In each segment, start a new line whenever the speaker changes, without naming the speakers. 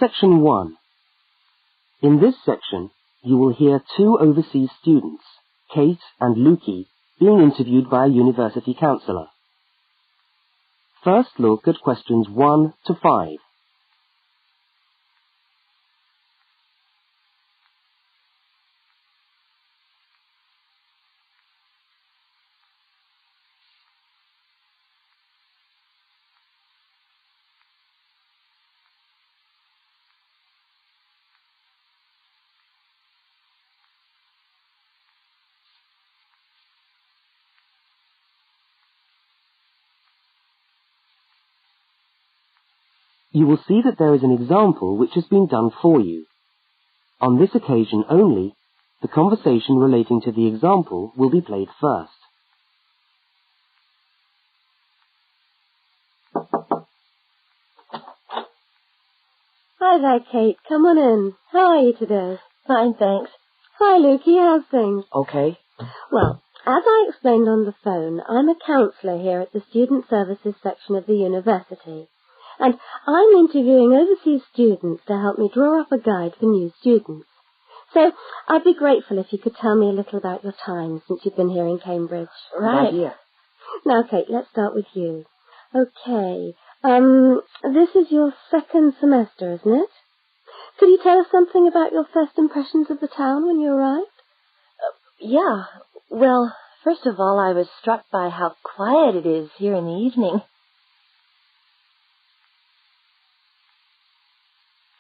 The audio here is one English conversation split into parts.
Section 1. In this section, you will hear two overseas students, Kate and Lukey, being interviewed by a university counsellor. First look at questions 1 to 5. You will see that there is an example which has been done for you. On this occasion only, the conversation relating to the example will be played first.
Hi there, Kate. Come on in. How are you today?
Fine, thanks.
Hi, Lukey. How's things?
Okay.
Well, as I explained on the phone, I'm a counsellor here at the Student Services section of the university. And I'm interviewing overseas students to help me draw up a guide for new students. So I'd be grateful if you could tell me a little about your time since you've been here in Cambridge.
Right.
Yeah.
Now, Kate, let's start with you. Okay. This is your second semester, isn't it? Could you tell us something about your first impressions of the town when you arrived?
Yeah. Well, first of all, I was struck by how quiet it is here in the evening.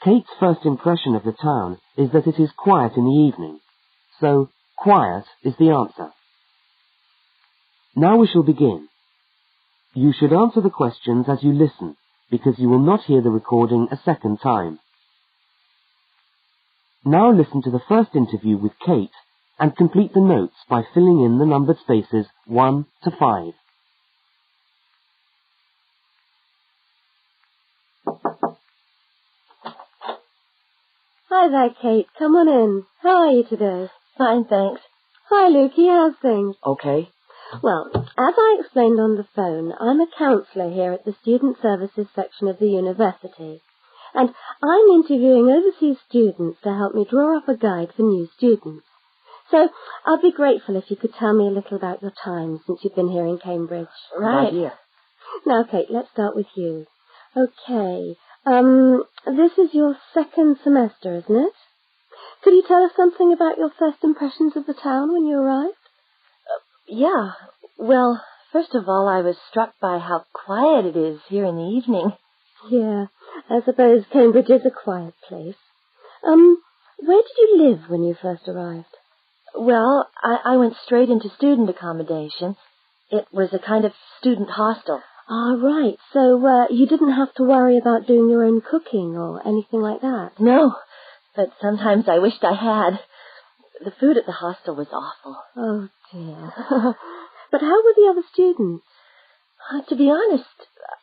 Kate's first impression of the town is that it is quiet in the evening, so quiet is the answer. Now we shall begin. You should answer the questions as you listen, because you will not hear the recording a second time. Now listen to the first interview with Kate and complete the notes by filling in the numbered spaces 1 to 5.
Hi there, Kate. Come on in. How are you today?
Fine, thanks.
Hi, Lukey. How's things?
Okay.
Well, as I explained on the phone, I'm a counsellor here at the Student Services section of the university. And I'm interviewing overseas students to help me draw up a guide for new students. So I'd be grateful if you could tell me a little about your time since you've been here in Cambridge.
Right.
Yeah.
Now, Kate, let's start with you. Okay. This is your second semester, isn't it? Could you tell us something about your first impressions of the town when you arrived?
Yeah. Well, first of all, I was struck by how quiet it is here in the evening.
Yeah, I suppose Cambridge is a quiet place. Where did you live when you first arrived?
Well, I went straight into student accommodation. It was a kind of student hostel.
Ah, right. So, you didn't have to worry about doing your own cooking or anything like that?
No, but sometimes I wished I had. The food at the hostel was awful.
Oh, dear. But how were the other students?
To be honest,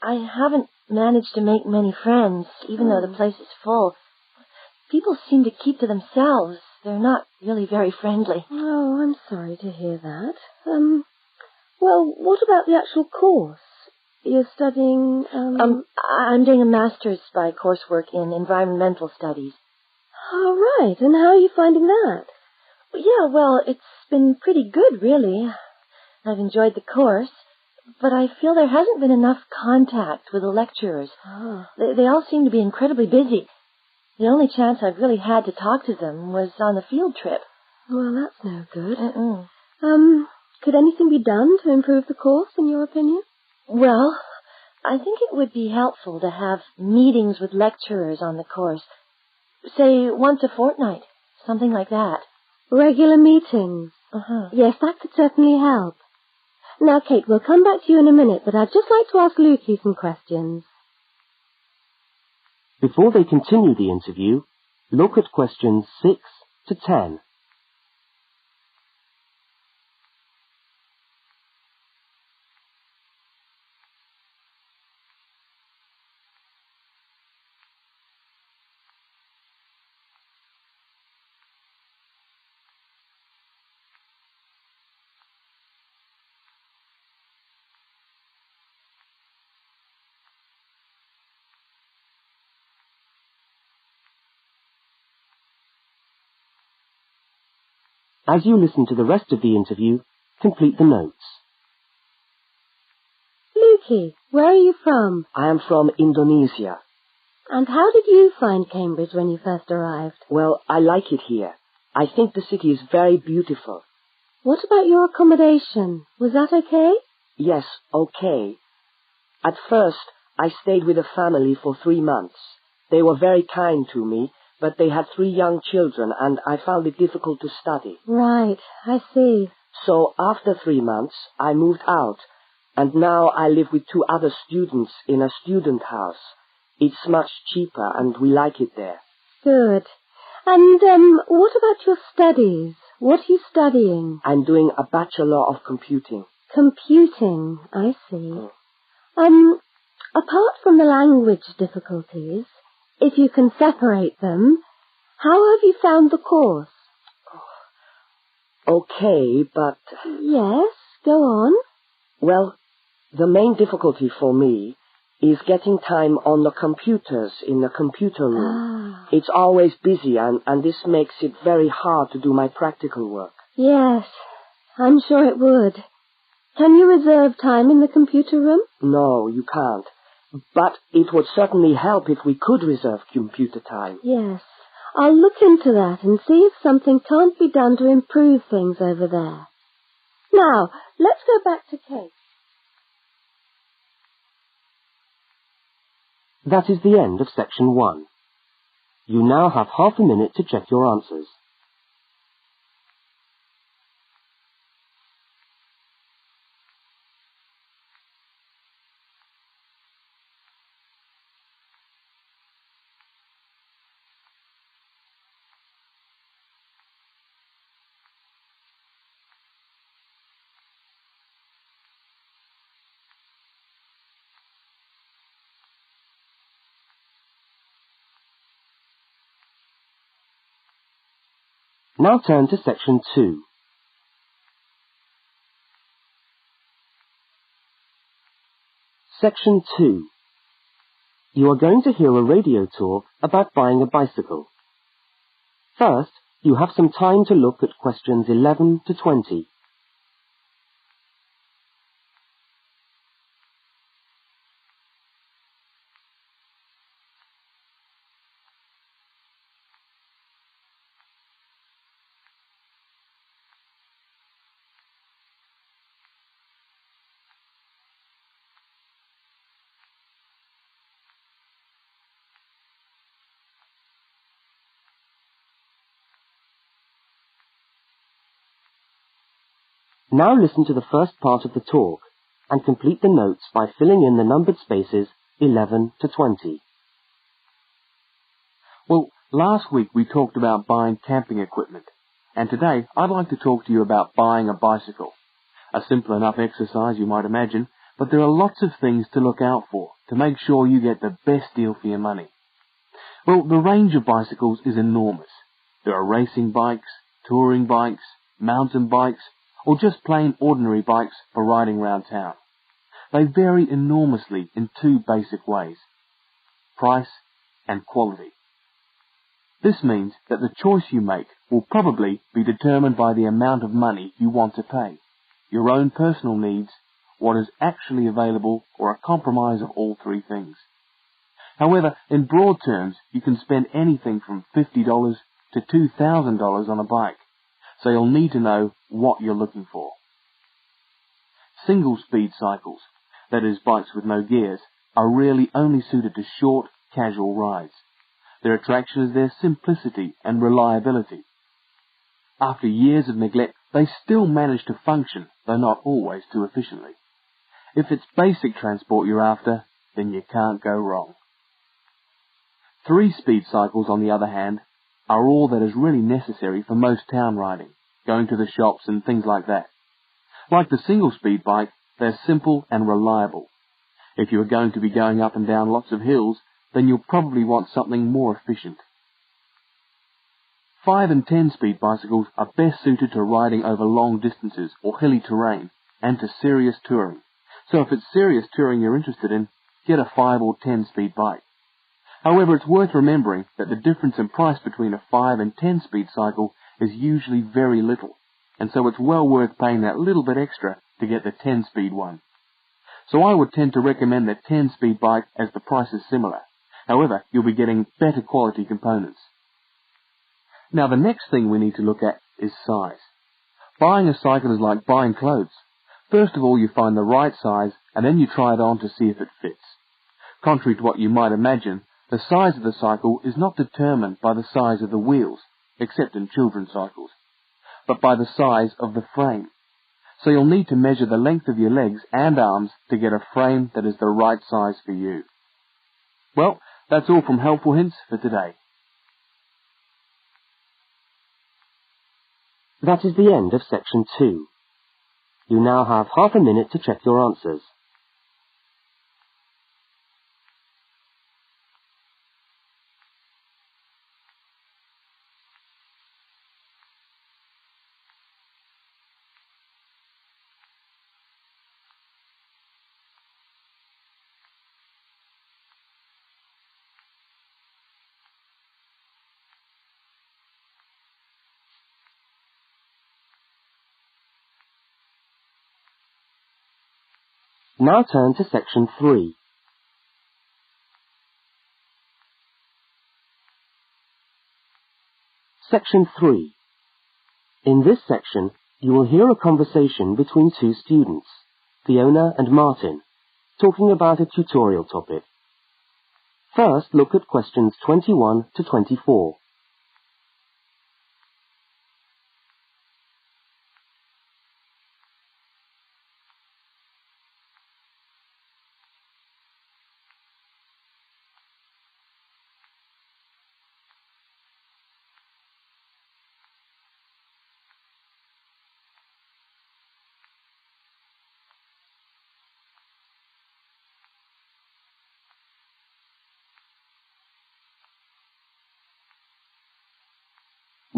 I haven't managed to make many friends, even though the place is full. People seem to keep to themselves. They're not really very friendly.
Oh, I'm sorry to hear that. Well, what about the actual course? You're studying,
I'm doing a master's by coursework in environmental studies.
Oh, right. And how are you finding that?
Yeah, well, it's been pretty good, really. I've enjoyed the course, but I feel there hasn't been enough contact with the lecturers.
Oh.
They all seem to be incredibly busy. The only chance I've really had to talk to them was on the field trip.
Well, that's no good.
Mm-mm.
Could anything be done to improve the course, in your opinion?
Well, I think it would be helpful to have meetings with lecturers on the course. Say, once a fortnight, something like that.
Regular meetings.
Uh-huh.
Yes, that could certainly help. Now, Kate, we'll come back to you in a minute, but I'd just like to ask Lukey some questions.
Before they continue the interview, look at questions 6 to 10. As you listen to the rest of the interview, complete the notes.
Lukey, where are you from?
I am from Indonesia.
And how did you find Cambridge when you first arrived?
Well, I like it here. I think the city is very beautiful.
What about your accommodation? Was that okay?
Yes, okay. At first, I stayed with a family for 3 months. They were very kind to me, but they had 3 young children, and I found it difficult to study.
Right, I see.
So after 3 months, I moved out, and now I live with 2 other students in a student house. It's much cheaper, and we like it there.
Good. And, what about your studies? What are you studying?
I'm doing a Bachelor of Computing.
Computing, I see. Apart from the language difficulties, if you can separate them, how have you found the course?
Okay, but...
Yes, go on.
Well, the main difficulty for me is getting time on the computers in the computer room. It's always busy, and this makes it very hard to do my practical work.
Yes, I'm sure it would. Can you reserve time in the computer room?
No, you can't. But it would certainly help if we could reserve computer time.
Yes, I'll look into that and see if something can't be done to improve things over there. Now, let's go back to Kate.
That is the end of section 1. You now have half a minute to check your answers. Now turn to section 2. Section 2. You are going to hear a radio talk about buying a bicycle. First, you have some time to look at questions 11 to 20. Now listen to the first part of the talk and complete the notes by filling in the numbered spaces 11 to 20.
Well, last week we talked about buying camping equipment, and today I'd like to talk to you about buying a bicycle. A simple enough exercise, you might imagine, but there are lots of things to look out for to make sure you get the best deal for your money. Well, the range of bicycles is enormous. There are racing bikes, touring bikes, mountain bikes, or just plain ordinary bikes for riding around town. They vary enormously in 2 basic ways: price and quality. This means that the choice you make will probably be determined by the amount of money you want to pay, your own personal needs, what is actually available, or a compromise of all 3 things. However, in broad terms, you can spend anything from $50 to $2,000 on a bike, so you'll need to know what you're looking for. Single-speed cycles, that is bikes with no gears, are really only suited to short, casual rides. Their attraction is their simplicity and reliability. After years of neglect, they still manage to function, though not always too efficiently. If it's basic transport you're after, then you can't go wrong. 3-speed cycles, on the other hand, are all that is really necessary for most town riding, going to the shops and things like that. Like the single-speed bike, they're simple and reliable. If you are going to be going up and down lots of hills, then you'll probably want something more efficient. 5 and 10-speed bicycles are best suited to riding over long distances or hilly terrain and to serious touring. So if it's serious touring you're interested in, get a 5 or 10-speed bike. However, it's worth remembering that the difference in price between a 5 and 10-speed cycle is usually very little, and so it's well worth paying that little bit extra to get the 10-speed one. So I would tend to recommend the 10-speed bike as the price is similar. However, you'll be getting better quality components. Now the next thing we need to look at is size. Buying a cycle is like buying clothes. First of all, you find the right size, and then you try it on to see if it fits. Contrary to what you might imagine, the size of the cycle is not determined by the size of the wheels, except in children's cycles, but by the size of the frame. So you'll need to measure the length of your legs and arms to get a frame that is the right size for you. Well, that's all from Helpful Hints for today.
That is the end of section 2. You now have half a minute to check your answers. Now turn to section 3. Section 3. In this section, you will hear a conversation between two students, Fiona and Martin, talking about a tutorial topic. First, look at questions 21 to 24.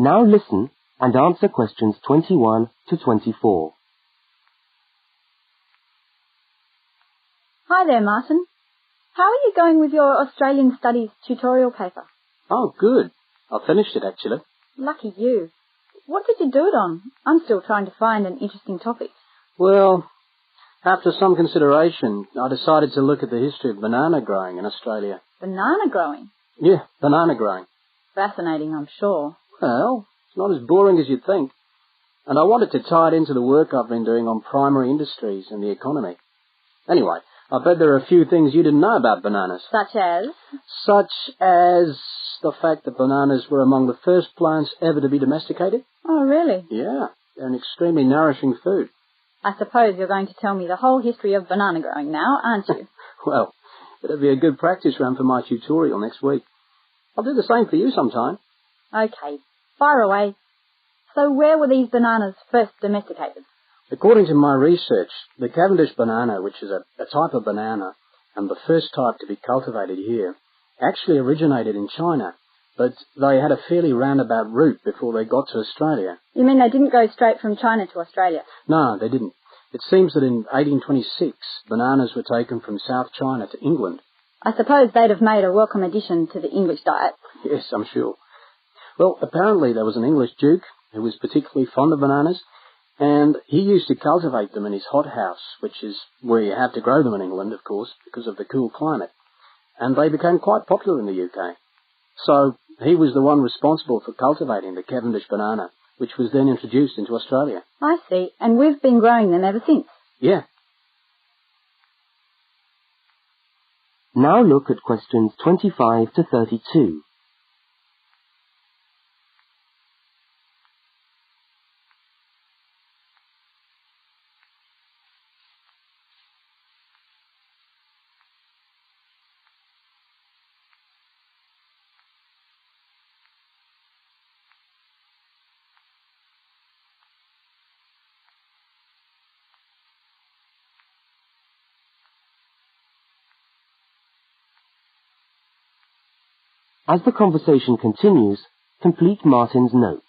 Now listen and answer questions 21 to 24.
Hi there, Martin. How are you going with your Australian Studies tutorial paper?
Oh, good. I finished it, actually.
Lucky you. What did you do it on? I'm still trying to find an interesting topic.
Well, after some consideration, I decided to look at the history of banana growing in Australia.
Banana growing?
Yeah, banana growing.
Fascinating, I'm sure.
Well, it's not as boring as you'd think. And I wanted to tie it into the work I've been doing on primary industries and the economy. Anyway, I bet there are a few things you didn't know about bananas.
Such as?
Such as the fact that bananas were among the first plants ever to be domesticated.
Oh, really?
Yeah, they're an extremely nourishing food.
I suppose you're going to tell me the whole history of banana growing now, aren't you?
Well, it'll be a good practice run for my tutorial next week. I'll do the same for you sometime.
Okay, fire away. So where were these bananas first domesticated?
According to my research, the Cavendish banana, which is a type of banana, and the first type to be cultivated here, actually originated in China, but they had a fairly roundabout route before they got to Australia.
You mean they didn't go straight from China to Australia?
No, they didn't. It seems that in 1826, bananas were taken from South China to England.
I suppose they'd have made a welcome addition to the English diet.
Yes, I'm sure. Well, apparently there was an English duke who was particularly fond of bananas, and he used to cultivate them in his hothouse, which is where you have to grow them in England, of course, because of the cool climate. And they became quite popular in the UK. So he was the one responsible for cultivating the Cavendish banana, which was then introduced into Australia.
I see, and we've been growing them ever since.
Yeah.
Now look at questions 25 to 32. As the conversation continues, complete Martin's notes.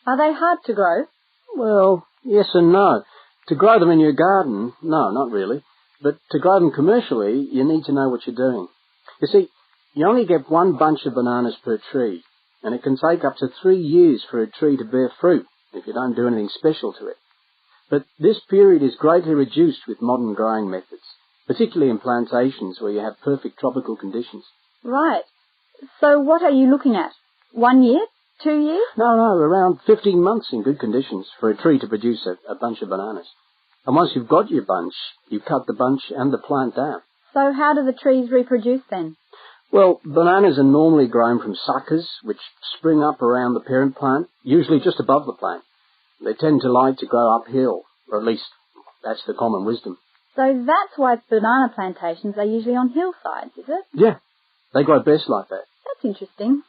Are they hard to grow?
Well, yes and no. To grow them in your garden, no, not really. But to grow them commercially, you need to know what you're doing. You see, you only get one bunch of bananas per tree, and it can take up to 3 years for a tree to bear fruit if you don't do anything special to it. But this period is greatly reduced with modern growing methods, particularly in plantations where you have perfect tropical conditions.
Right. So what are you looking at? 1 year? 2 years?
No, around 15 months in good conditions for a tree to produce a bunch of bananas. And once you've got your bunch, you cut the bunch and the plant down.
So how do the trees reproduce then?
Well, bananas are normally grown from suckers, which spring up around the parent plant, usually just above the plant. They tend to like to grow uphill, or at least that's the common wisdom.
So that's why banana plantations are usually on hillsides, is it?
Yeah, they grow best like that.
That's interesting.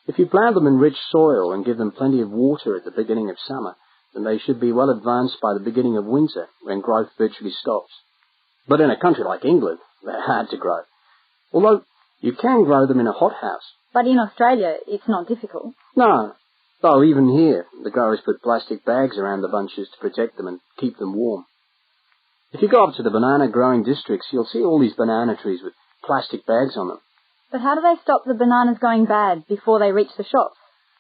If you plant them in rich soil and give them plenty of water at the beginning of summer, then they should be well advanced by the beginning of winter, when growth virtually stops. But in a country like England, they're hard to grow. Although you can grow them in a hothouse.
But in Australia, it's not difficult.
No, though even here, the growers put plastic bags around the bunches to protect them and keep them warm. If you go up to the banana growing districts, you'll see all these banana trees with plastic bags on them.
But how do they stop the bananas going bad before they reach the shops?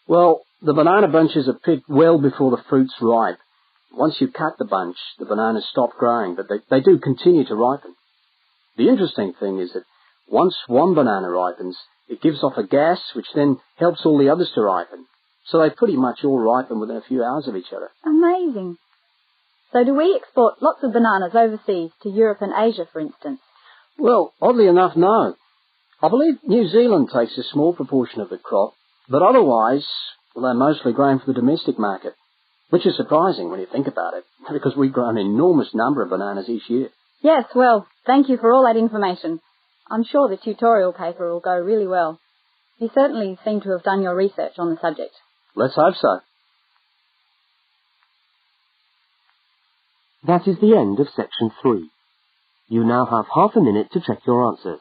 Well, the banana bunches are picked well before the fruit's ripe. Once you cut the bunch, the bananas stop growing, but they do continue to ripen. The interesting thing is that once one banana ripens, it gives off a gas which then helps all the others to ripen. So they pretty much all ripen within a few hours of each other.
Amazing. So do we export lots of bananas overseas to Europe and Asia, for instance?
Well, oddly enough, no. I believe New Zealand takes a small proportion of the crop, but otherwise, well, they're mostly grown for the domestic market, which is surprising when you think about it, because we grow an enormous number of bananas each year.
Yes, well, thank you for all that information. I'm sure the tutorial paper will go really well. You certainly seem to have done your research on the subject.
Let's hope so.
That is the end of section 3. You now have half a minute to check your answers.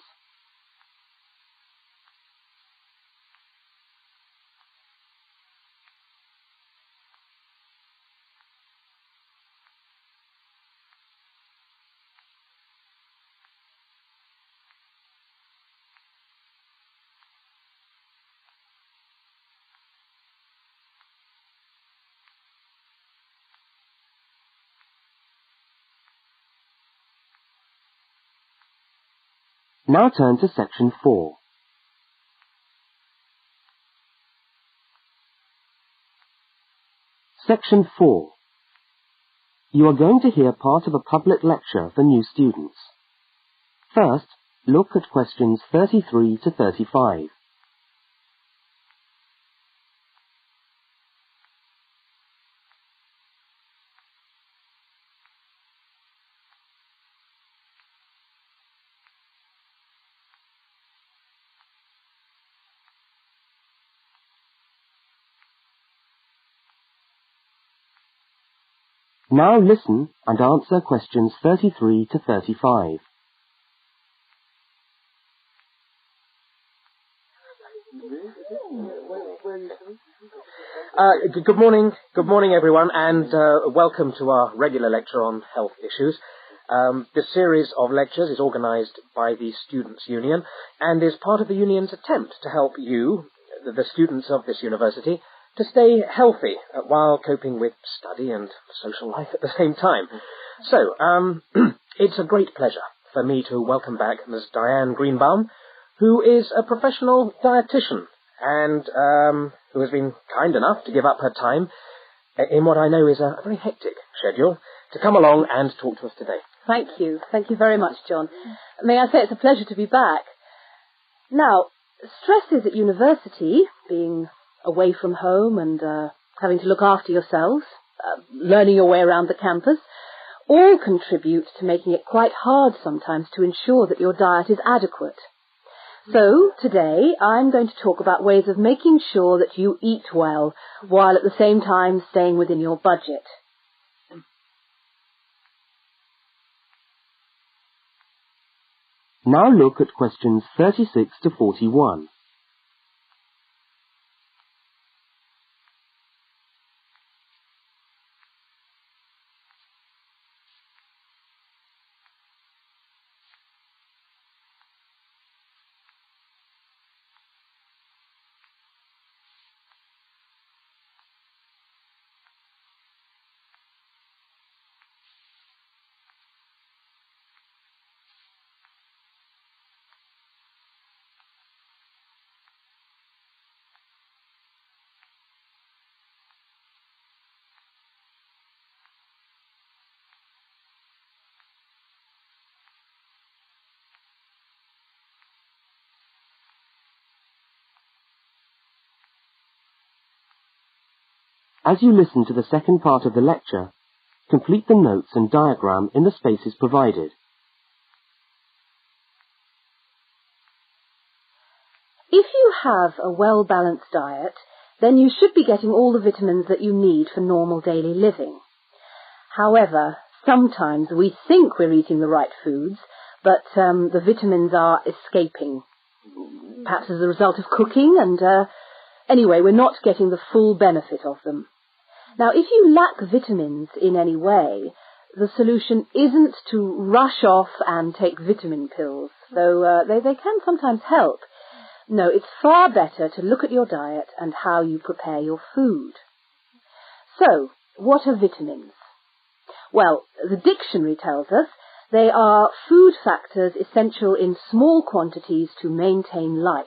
Now turn to section 4. Section 4. You are going to hear part of a public lecture for new students. First, look at questions 33 to 35. Now listen and answer questions 33 to 35.
Good morning everyone, and welcome to our regular lecture on health issues. This series of lectures is organised by the Students' Union and is part of the Union's attempt to help you, the students of this university, to stay healthy while coping with study and social life at the same time. So, it's a great pleasure for me to welcome back Ms. Diane Greenbaum, who is a professional dietitian and who has been kind enough to give up her time in what I know is a very hectic schedule to come along and talk to us today.
Thank you. Thank you very much, John. May I say it's a pleasure to be back. Now, stresses at university, being away from home and having to look after yourselves, learning your way around the campus, all contribute to making it quite hard sometimes to ensure that your diet is adequate. So, today, I'm going to talk about ways of making sure that you eat well, while at the same time staying within your budget.
Now look at questions 36 to 41. As you listen to the second part of the lecture, complete the notes and diagram in the spaces provided.
If you have a well-balanced diet, then you should be getting all the vitamins that you need for normal daily living. However, sometimes we think we're eating the right foods, but the vitamins are escaping, perhaps as a result of cooking, and anyway, we're not getting the full benefit of them. Now, if you lack vitamins in any way, the solution isn't to rush off and take vitamin pills, though they can sometimes help. No, it's far better to look at your diet and how you prepare your food. So, what are vitamins? Well, the dictionary tells us they are food factors essential in small quantities to maintain life.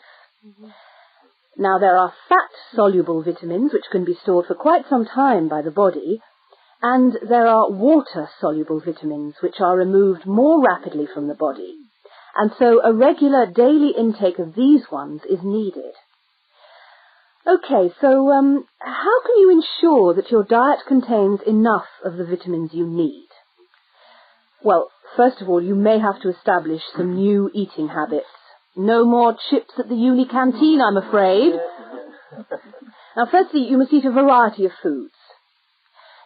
Now, there are fat-soluble vitamins which can be stored for quite some time by the body, and there are water-soluble vitamins which are removed more rapidly from the body. And so a regular daily intake of these ones is needed. Okay, so how can you ensure that your diet contains enough of the vitamins you need? Well, first of all, you may have to establish some new eating habits. No more chips at the uni canteen, I'm afraid. Now, firstly, you must eat a variety of foods.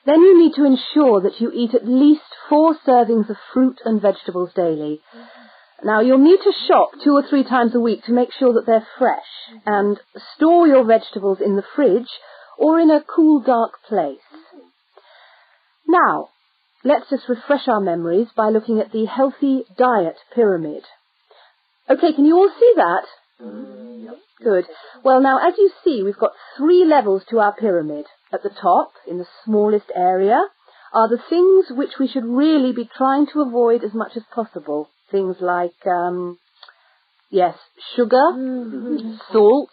Then you need to ensure that you eat at least 4 servings of fruit and vegetables daily. Now, you'll need to shop 2 or 3 times a week to make sure that they're fresh, and store your vegetables in the fridge or in a cool, dark place. Now, let's just refresh our memories by looking at the healthy diet pyramid. Okay, can you all see that? Good. Well, now, as you see, we've got 3 levels to our pyramid. At the top, in the smallest area, are the things which we should really be trying to avoid as much as possible. Things like, sugar, salt,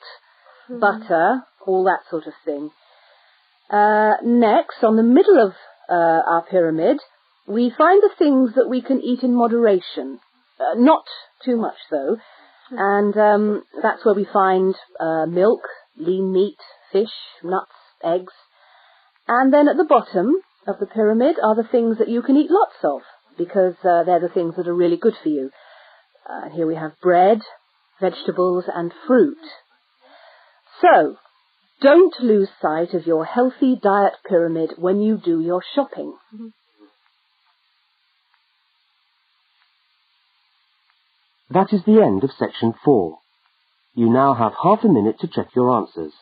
butter, all that sort of thing. Next, on the middle of our pyramid, we find the things that we can eat in moderation. Not too much, though. And that's where we find milk, lean meat, fish, nuts, eggs. And then at the bottom of the pyramid are the things that you can eat lots of, because they're the things that are really good for you. Here we have bread, vegetables, and fruit. So, don't lose sight of your healthy diet pyramid when you do your shopping.
That is the end of section 4. You now have half a minute to check your answers.